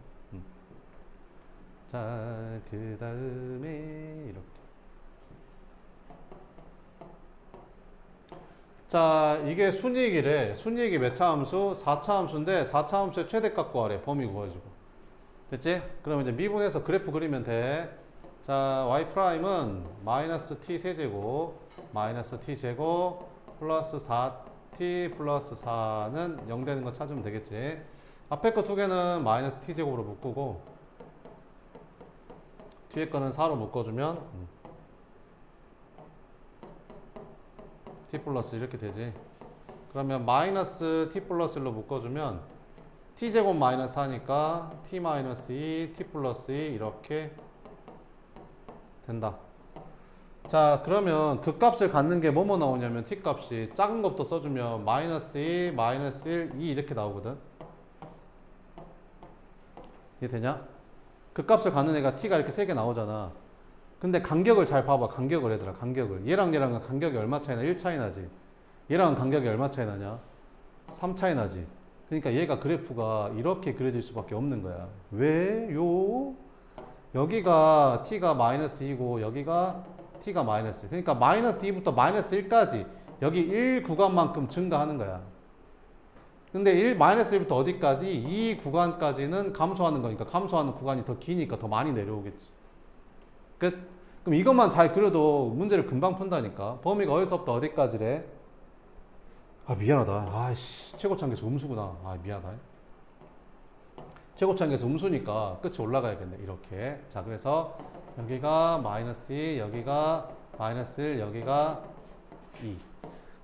자, 그 다음에 이렇게. 자, 이게 순이익이래. 순이익이 몇 차 함수? 4차 함수인데 4차 함수의 최대값 구하래. 범위 구해주고. 됐지? 그럼 이제 미분해서 그래프 그리면 돼. 자, y'은 마이너스 t 세제곱 마이너스 t 제곱 플러스 4t 플러스 4는 0 되는 거 찾으면 되겠지. 앞에 거 두 개는 마이너스 t 제곱으로 묶고 뒤에 거는 4로 묶어주면 t 플러스 이렇게 되지. 그러면 마이너스 t 플러스 1로 묶어주면 t 제곱 마이너스 4니까 t 마이너스 2 t 플러스 2 이렇게 된다. 자, 그러면 그 값을 갖는 게 뭐뭐 나오냐면 t 값이 작은 것부터 써주면 마이너스 2, 마이너스 1, 2 이렇게 나오거든. 이해되냐? 그 값을 갖는 애가 t가 이렇게 3개 나오잖아. 근데 간격을 잘 봐봐. 간격을 얘들아. 간격을. 얘랑 얘랑은 간격이 얼마 차이 나? 1 차이 나지. 얘랑은 간격이 얼마 차이 나냐? 3 차이 나지. 그러니까 얘가 그래프가 이렇게 그려질 수밖에 없는 거야. 왜요? 여기가 t가 마이너스 2고 여기가 t가 마이너스 1. 그러니까 마이너스 2부터 마이너스 1까지 여기 1 구간만큼 증가하는 거야. 근데 마이너스 1부터 어디까지? 2 구간까지는 감소하는 거니까 감소하는 구간이 더 기니까 더 많이 내려오겠지. 끝. 그럼 이것만 잘 그려도 문제를 금방 푼다니까. 범위가 어디서부터 어디까지래? 아, 미안하다. 아이씨, 최고차항계수 음수구나. 아, 미안하다. 최고차항계수 음수니까 끝이 올라가야겠네. 이렇게. 자, 그래서 여기가 마이너스 2, 여기가 마이너스 1, 여기가 2.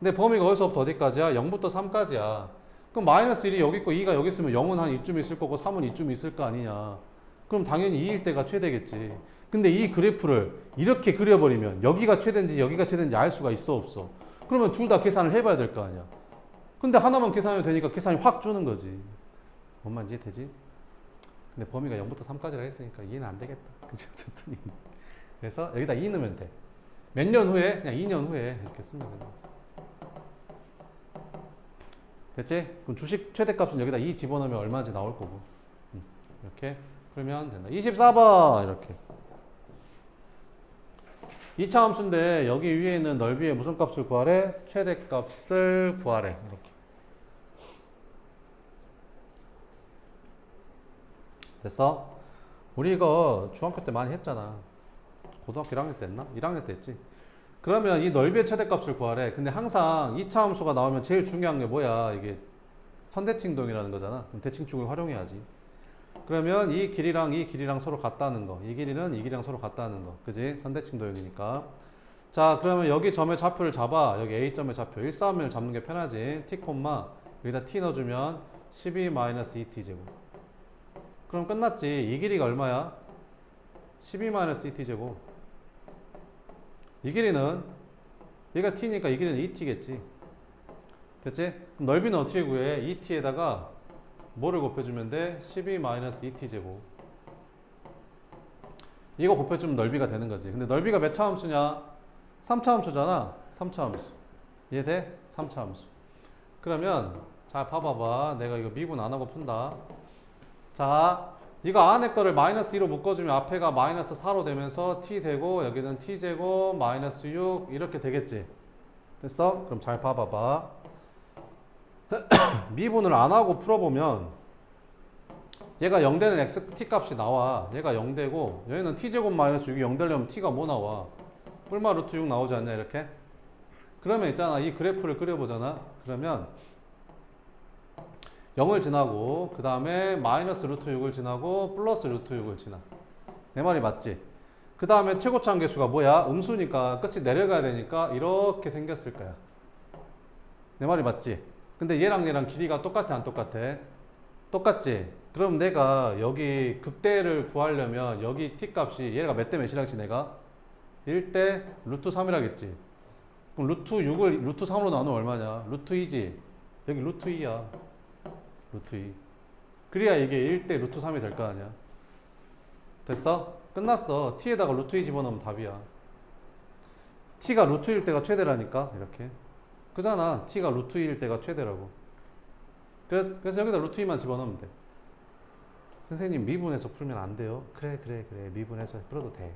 근데 범위가 어디서부터 어디까지야? 0부터 3까지야. 그럼 마이너스 1이 여기 있고 2가 여기 있으면 0은 한 이쯤 있을 거고 3은 이쯤 있을 거 아니냐. 그럼 당연히 2일 때가 최대겠지. 근데 이 그래프를 이렇게 그려버리면 여기가 최대인지 여기가 최대인지 알 수가 있어 없어? 그러면 둘 다 계산을 해봐야 될 거 아니야. 근데 하나만 계산해도 되니까 계산이 확 주는 거지. 뭔 말인지 되지? 근데 범위가 0부터 3까지라 했으니까 이해는 안 되겠다. 그치? 어쨌든. 그래서 여기다 2 넣으면 돼. 몇 년 후에? 그냥 2년 후에 이렇게 쓰면 되는 거지. 됐지? 그럼 주식 최대값은 여기다 2 집어넣으면 얼마인지 나올 거고. 이렇게 풀면 된다. 24번 이렇게. 2차 함수인데 여기 위에 있는 넓이의 무슨 값을 구하래? 최대값을 구하래. 이렇게. 됐어? 우리 이거 중학교 때 많이 했잖아. 고등학교 1학년 때 했나? 1학년 때 했지. 그러면 이 넓이의 최대값을 구하래. 근데 항상 2차 함수가 나오면 제일 중요한 게 뭐야? 이게 선대칭동이라는 거잖아. 그럼 대칭축을 활용해야지. 그러면 이 길이랑 서로 같다는 거. 이 길이는 이 길이랑 서로 같다는 거. 그지? 선대칭도형이니까. 자, 그러면 여기 점의 좌표를 잡아. 여기 A점의 좌표. 1,3을 잡는 게 편하지. t, 여기다 t 넣어주면 12-2t 제곱. 그럼 끝났지. 이 길이가 얼마야? 12-2t 제곱. 이 길이는 얘가 t니까 이 길이는 2t겠지. 됐지? 그럼 넓이는 어떻게 구해? 2t에다가 뭐를 곱해주면 돼? 12-2t 제곱. 이거 곱해주면 넓이가 되는 거지. 근데 넓이가 몇 차 함수냐? 3차 함수잖아. 3차 함수. 이해돼? 3차 함수. 그러면 자, 봐봐봐. 내가 이거 미분 안 하고 푼다. 자, 이거 안에 거를 마이너스 2로 묶어주면 앞에가 마이너스 4로 되면서 t 되고 여기는 t 제곱 마이너스 6 이렇게 되겠지. 됐어? 그럼 잘 봐봐봐. 미분을 안 하고 풀어보면 얘가 0 되는 x t 값이 나와. 얘가 0 되고 여기는 t제곱 마이너스 6이 0 되려면 t가 뭐 나와? 뿔마 루트 6 나오지 않냐 이렇게? 그러면 있잖아, 이 그래프를 그려보잖아. 그러면 0을 지나고 그 다음에 마이너스 루트 6을 지나고 플러스 루트 6을 지나. 내 말이 맞지? 그 다음에 최고차항 계수가 뭐야? 음수니까 끝이 내려가야 되니까 이렇게 생겼을 거야. 내 말이 맞지? 근데 얘랑 길이가 똑같아 안 똑같아? 똑같지? 그럼 내가 여기 극대를 구하려면 여기 t 값이 얘가 몇 대 몇이라겠지 내가? 1대 루트 3이라겠지. 그럼 루트 6을 루트 3으로 나누면 얼마냐? 루트 2지. 여기 루트 2야. 루트 2. 그래야 이게 1대 루트 3이 될 거 아니야. 됐어? 끝났어. t에다가 루트 2 집어넣으면 답이야. t가 루트 1일 때가 최대라니까 이렇게. 그잖아. t가 루트 2일 때가 최대라고. 그래서 여기다 루트 2만 집어넣으면 돼. 선생님 미분해서 풀면 안 돼요. 그래 미분해서 풀어도 돼.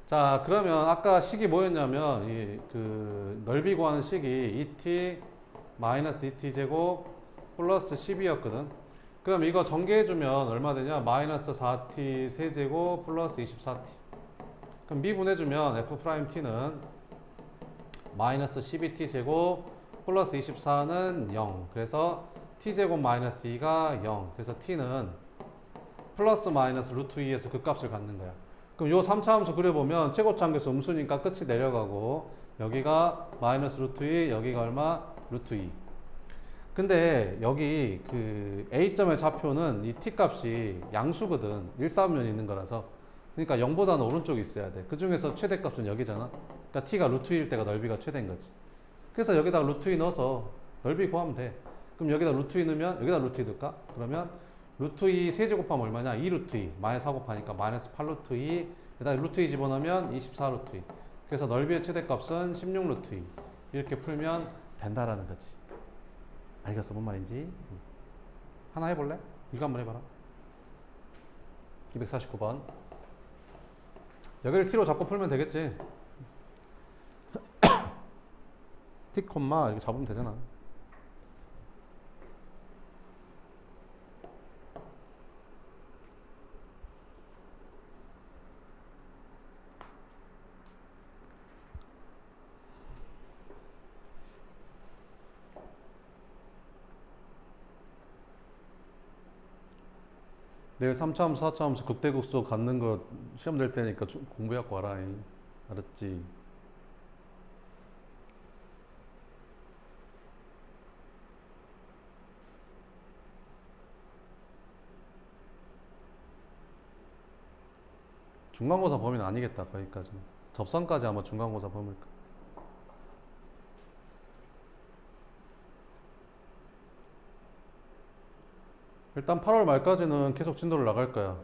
자, 그러면 아까 식이 뭐였냐면 그 넓이 구하는 식이 2t 마이너스 2t 제곱 플러스 12였거든. 그럼 이거 전개해주면 얼마 되냐? 마이너스 4t 세제곱 플러스 24t. 그럼 미분해주면 f't는 마이너스 12t 제곱 플러스 24는 0. 그래서 t제곱 마이너스 2가 0. 그래서 t는 플러스 마이너스 루트 2에서 그 값을 갖는 거야. 그럼 요 3차 함수 그려보면 최고차항계수 음수니까 끝이 내려가고 여기가 마이너스 루트 2, 여기가 얼마? 루트 2. 근데 여기 그 A점의 좌표는 이 t값이 양수거든. 일사분면이 있는 거라서. 그러니까 0보다는 오른쪽에 있어야 돼. 그 중에서 최대값은 여기잖아. 그러니까 t가 루트 2일 때가 넓이가 최대인 거지. 그래서 여기다가 루트 2 넣어서 넓이 구하면 돼. 그럼 여기다 루트 2 넣으면 여기다 루트 2 넣을까? 그러면 루트 2 세제곱하면 얼마냐? 2 루트 2 마이너스 4 곱하니까 마이너스 8 루트 2 여기다 루트 2 집어넣으면 24 루트 2. 그래서 넓이의 최대값은 16 루트 2. 이렇게 풀면 된다라는 거지. 알겠어? 뭔 말인지? 하나 해볼래? 이거 한번 해봐라. 249번. 여기를 t로 잡고 풀면 되겠지? t 콤마 이렇게 잡으면 되잖아. 내일 3차 함수, 4차 함수, 극대극소 갖는 거 시험 될 테니까 공부해갖고 와라. 알았지? 중간고사 범위는 아니겠다. 거기까지는. 접선까지 아마 중간고사 범위일 거야. 일단 8월 말까지는 계속 진도를 나갈 거야.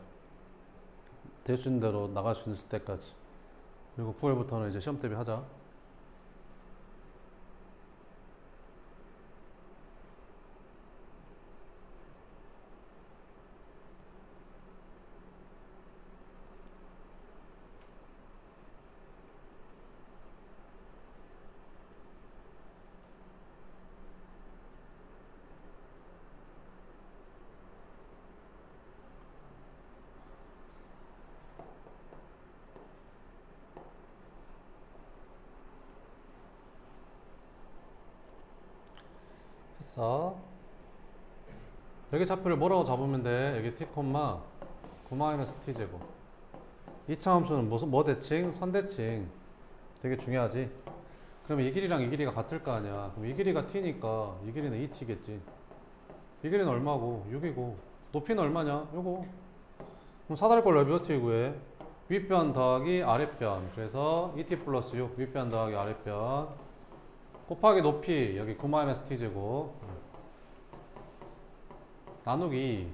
될 수 있는 대로 나갈 수 있을 때까지. 그리고 9월부터는 이제 시험 대비 하자. 했어. 여기 좌표를 뭐라고 잡으면 돼? 여기 t, 9-t 제곱. 2차 함수는 뭐 대칭? 선대칭. 되게 중요하지. 그럼 이 길이랑 이 길이가 같을 거 아니야. 그럼 이 길이가 t니까 이 길이는 2t겠지. 이 길이는 얼마고? 6이고. 높이는 얼마냐? 요거. 그럼 사다리꼴 넓이 어떻게 구해? 윗변 더하기 아랫변. 그래서 2t 플러스 6 윗변 더하기 아랫변 곱하기 높이 여기 9-t 제곱 나누기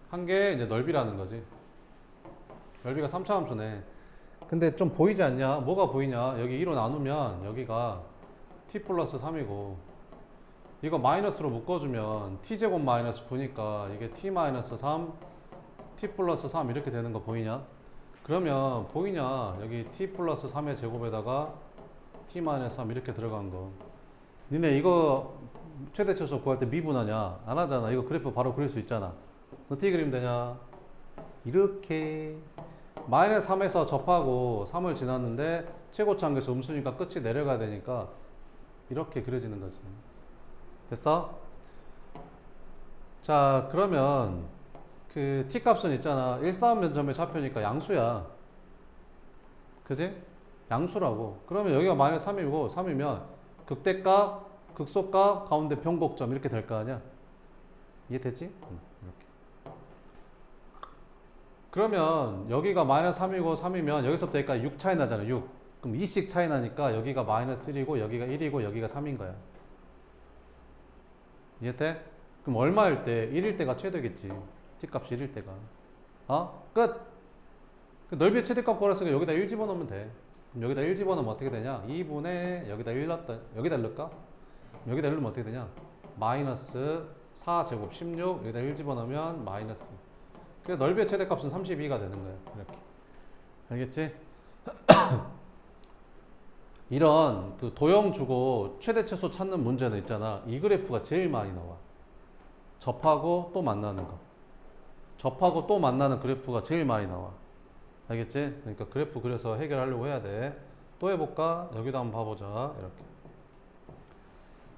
한 게 이제 넓이라는 거지. 넓이가 3차 함수네. 근데 좀 보이지 않냐? 뭐가 보이냐? 여기 2로 나누면 여기가 t 플러스 3이고 이거 마이너스로 묶어주면 t제곱 마이너스 9니까 이게 t 마이너스 3 t 플러스 3 이렇게 되는 거 보이냐? 그러면 보이냐? 여기 t 플러스 3의 제곱에다가 t 마이너스 3 이렇게 들어간 거. 니네 이거 최대 최소 구할 때 미분하냐? 안 하잖아. 이거 그래프 바로 그릴 수 있잖아. 어떻게 그리면 되냐? 이렇게 마이너스 3에서 접하고 3을 지났는데 최고차항계수 음수니까 끝이 내려가야 되니까 이렇게 그려지는 거지. 됐어? 자, 그러면 그 t값은 있잖아. 1,4면점의 좌표니까 양수야. 그지? 양수라고. 그러면 여기가 마이너스 3이고 3이면 극대값, 극소값, 가운데 변곡점 이렇게 될 거 아니야? 이해되지? 이렇게. 그러면 여기가 마이너스 3이고 3이면 여기서부터 여기까지 6 차이 나잖아. 6. 그럼 2씩 차이 나니까 여기가 마이너스 1이고 여기가 1이고 여기가 3인 거야. 이해돼? 그럼 얼마일 때? 1일 때가 최대겠지. t값이 1일 때가. 끝! 그 넓이의 최대값 구하랬으니까 여기다 1 집어넣으면 돼. 그럼 여기다 1 집어넣으면 어떻게 되냐? 2분의 여기다 1 넣었다. 여기다 넣을까? 여기다 1 넣으면 어떻게 되냐? 마이너스 4제곱 16 여기다 1 집어넣으면 마이너스. 그래서 넓이의 최대값은 32가 되는 거야. 이렇게. 알겠지? 이런 그 도형 주고 최대 최소 찾는 문제는 있잖아. 이 그래프가 제일 많이 나와. 접하고 또 만나는 거. 접하고 또 만나는 그래프가 제일 많이 나와. 알겠지? 그러니까 그래프 그려서 해결하려고 해야 돼. 또 해볼까? 여기도 한번 봐보자. 이렇게.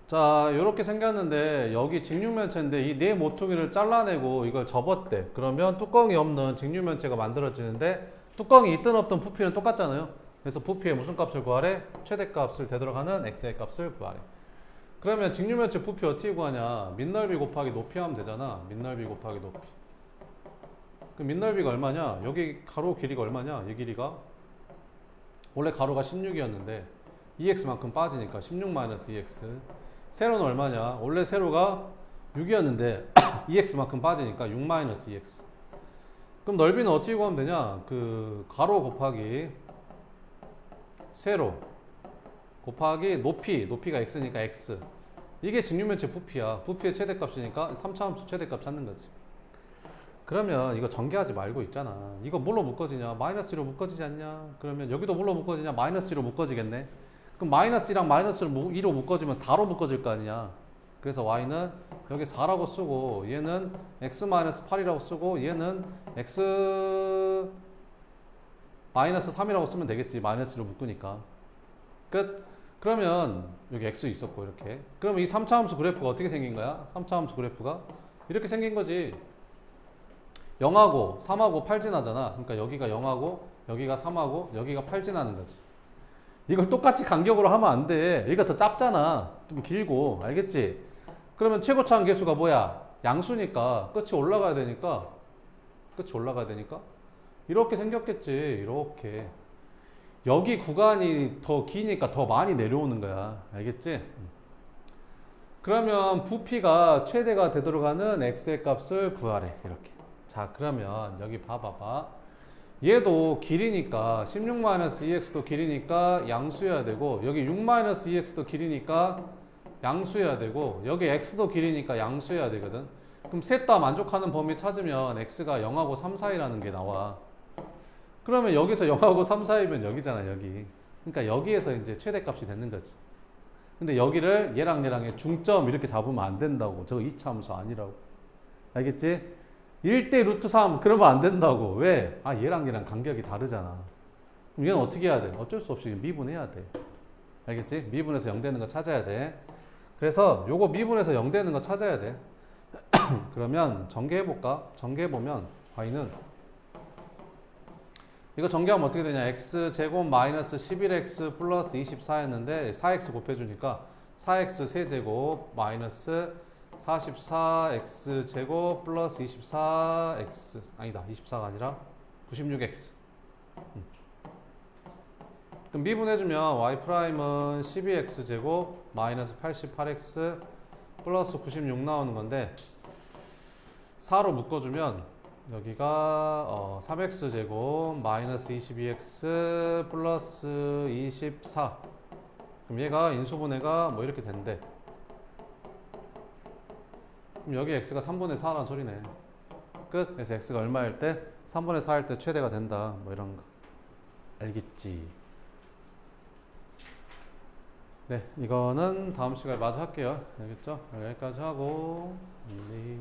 자, 이렇게 생겼는데 여기 직육면체인데 이 네 모퉁이를 잘라내고 이걸 접었대. 그러면 뚜껑이 없는 직육면체가 만들어지는데 뚜껑이 있든 없든 부피는 똑같잖아요. 그래서 부피의 무슨 값을 구하래? 최대값을 되돌아가는 x의 값을 구하래. 그러면 직육면체 부피 어떻게 구하냐? 밑넓이 곱하기 높이 하면 되잖아. 밑넓이 곱하기 높이. 그 밑넓이가 얼마냐? 여기 가로 길이가 얼마냐? 이 길이가 원래 가로가 16이었는데 2x만큼 빠지니까 16-2x. 세로는 얼마냐? 원래 세로가 6이었는데 2x만큼 빠지니까 6-2x. 그럼 넓이는 어떻게 구하면 되냐? 그 가로 곱하기 세로 곱하기 높이가 x니까 x. 이게 직육면체 부피야. 부피의 최대값이니까 3차함수 최대값 찾는 거지. 그러면 이거 전개하지 말고 있잖아. 이거 뭘로 묶어지냐? 마이너스 1로 묶어지지 않냐? 그러면 여기도 뭘로 묶어지냐? 마이너스 1로 묶어지겠네. 그럼 마이너스 1이랑 마이너스 2로 묶어지면 4로 묶어질 거 아니냐? 그래서 y는 여기 4라고 쓰고 얘는 x-8이라고 쓰고 얘는 x-3이라고 쓰면 되겠지. 마이너스 1로 묶으니까. 끝. 그러면 여기 x 있었고 이렇게. 그러면 이 3차함수 그래프가 어떻게 생긴 거야? 3차함수 그래프가 이렇게 생긴 거지. 0하고 3하고 8 지나잖아. 그러니까 여기가 0하고 여기가 3하고 여기가 8 지나는 거지. 이걸 똑같이 간격으로 하면 안 돼. 여기가 더 짧잖아. 좀 길고. 알겠지? 그러면 최고차항 계수가 뭐야? 양수니까 끝이 올라가야 되니까 이렇게 생겼겠지. 이렇게. 여기 구간이 더 기니까 더 많이 내려오는 거야. 알겠지? 그러면 부피가 최대가 되도록 하는 x의 값을 구하래. 이렇게. 자, 그러면 여기 봐봐봐. 얘도 길이니까 16-2x도 길이니까 양수여야 되고 여기 6-2x도 길이니까 양수여야 되고 여기 x도 길이니까 양수여야 되거든. 그럼 셋 다 만족하는 범위 찾으면 x가 0하고 3 사이라는 게 나와. 그러면 여기서 0하고 3 사이면 여기잖아, 여기. 그러니까 여기에서 이제 최대값이 되는 거지. 근데 여기를 얘랑 얘랑의 중점 이렇게 잡으면 안 된다고. 저거 2차 함수 아니라고. 알겠지? 1대 루트 3 그러면 안 된다고. 왜? 얘랑 얘랑 간격이 다르잖아. 그럼 얘는 어떻게 해야 돼? 어쩔 수 없이 미분해야 돼. 알겠지? 미분해서 0 되는 거 찾아야 돼. 그래서 요거 미분해서 0 되는 거 찾아야 돼. 그러면 전개해볼까? 전개해보면 y는 이거 전개하면 어떻게 되냐? x제곱 마이너스 11x 플러스 24였는데 4x 곱해주니까 4x 세제곱 마이너스 44x제곱 플러스 24x 아니다 24가 아니라 96x. 그럼 미분해주면 y''은 12x제곱 마이너스 88x 플러스 96 나오는 건데 4로 묶어주면 여기가 3x제곱 마이너스 22x 플러스 24. 그럼 얘가 인수분해가 뭐 이렇게 된대. 그럼 여기 x가 3분의 4라는 소리네. 끝. 그래서 x가 얼마일 때? 3분의 4일 때 최대가 된다. 뭐 이런 거. 알겠지? 네, 이거는 다음 시간에 마저 할게요. 알겠죠? 여기까지 하고, 네.